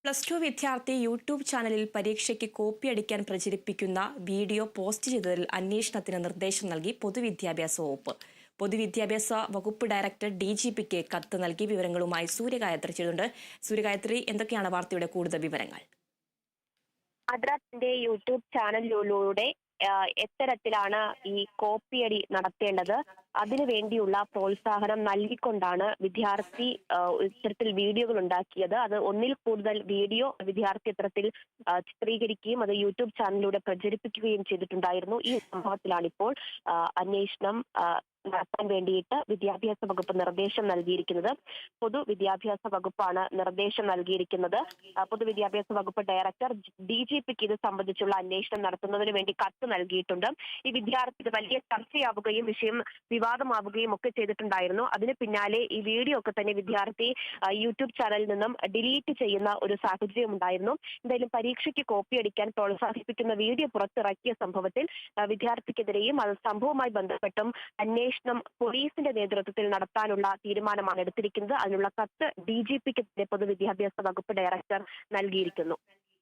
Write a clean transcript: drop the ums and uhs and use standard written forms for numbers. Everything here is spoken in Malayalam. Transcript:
+2 വിദ്യാർത്ഥി യൂട്യൂബ് ചാനലിൽ പരീക്ഷയ്ക്ക് കോപ്പിയടിക്കാൻ പ്രചരിപ്പിക്കുന്ന വീഡിയോ പോസ്റ്റ് ചെയ്തതിൽ അന്വേഷണത്തിന് നിർദ്ദേശം നൽകി പൊതുവിദ്യാഭ്യാസ വകുപ്പ്. പൊതുവിദ്യാഭ്യാസ വകുപ്പ് ഡയറക്ടർ DGPക്ക് കത്ത് നൽകി. വിവരങ്ങളുമായി സൂര്യഗായത്രി ചേരുന്നുണ്ട്. സൂര്യഗായത്രി, എന്തൊക്കെയാണ് വാർത്തയുടെ കൂടുതൽ വിവരങ്ങൾ? അദ്രാത്തിന്റെ യൂട്യൂബ് ചാനലിലൂടെ എത്തരത്തിലാണ് ഈ കോപ്പിയടി നടത്തേണ്ടത്, അതിനുവേണ്ടിയുള്ള പ്രോത്സാഹനം നൽകിക്കൊണ്ടാണ് വിദ്യാർത്ഥി ഇത്തരത്തിൽ വീഡിയോകൾ ഉണ്ടാക്കിയത്. അത് ഒന്നിൽ കൂടുതൽ വീഡിയോ വിദ്യാർത്ഥി ഇത്തരത്തിൽ ചിത്രീകരിക്കുകയും അത് യൂട്യൂബ് ചാനലിലൂടെ പ്രചരിപ്പിക്കുകയും ചെയ്തിട്ടുണ്ടായിരുന്നു. ഈ സംഭവത്തിലാണ് ഇപ്പോൾ അന്വേഷണം നടത്താൻ വേണ്ടിയിട്ട് വിദ്യാഭ്യാസ വകുപ്പ് നിർദ്ദേശം നൽകിയിരിക്കുന്നത്. പൊതുവിദ്യാഭ്യാസ വകുപ്പാണ് നിർദ്ദേശം നൽകിയിരിക്കുന്നത്. പൊതുവിദ്യാഭ്യാസ വകുപ്പ് ഡയറക്ടർ DGPക്ക് ഇത് സംബന്ധിച്ചുള്ള അന്വേഷണം നടത്തുന്നതിന് വേണ്ടി കത്ത് നൽകിയിട്ടുണ്ട്. ഈ വിദ്യാർത്ഥി ഇത് വലിയ ചർച്ചയാവുകയും വിഷയം വിവാദമാവുകയും ഒക്കെ ചെയ്തിട്ടുണ്ടായിരുന്നു. അതിന് പിന്നാലെ ഈ വീഡിയോ ഒക്കെ തന്നെ വിദ്യാർത്ഥി യൂട്യൂബ് ചാനലിൽ നിന്നും ഡിലീറ്റ് ചെയ്യുന്ന ഒരു സാഹചര്യം ഉണ്ടായിരുന്നു. എന്തായാലും പരീക്ഷയ്ക്ക് കോപ്പിയടിക്കാൻ പ്രോത്സാഹിപ്പിക്കുന്ന വീഡിയോ പുറത്തിറക്കിയ സംഭവത്തിൽ വിദ്യാർത്ഥിക്കെതിരെയും അത് സംഭവവുമായി ബന്ധപ്പെട്ടും അന്വേഷണം പോലീസിന്റെ നേതൃത്വത്തിൽ നടത്താനുള്ള തീരുമാനമാണ് എടുത്തിരിക്കുന്നത്. അതിനുള്ള കത്ത് DGPക്ക് പൊതുവിദ്യാഭ്യാസ വകുപ്പ് ഡയറക്ടർ നൽകിയിരിക്കുന്നു.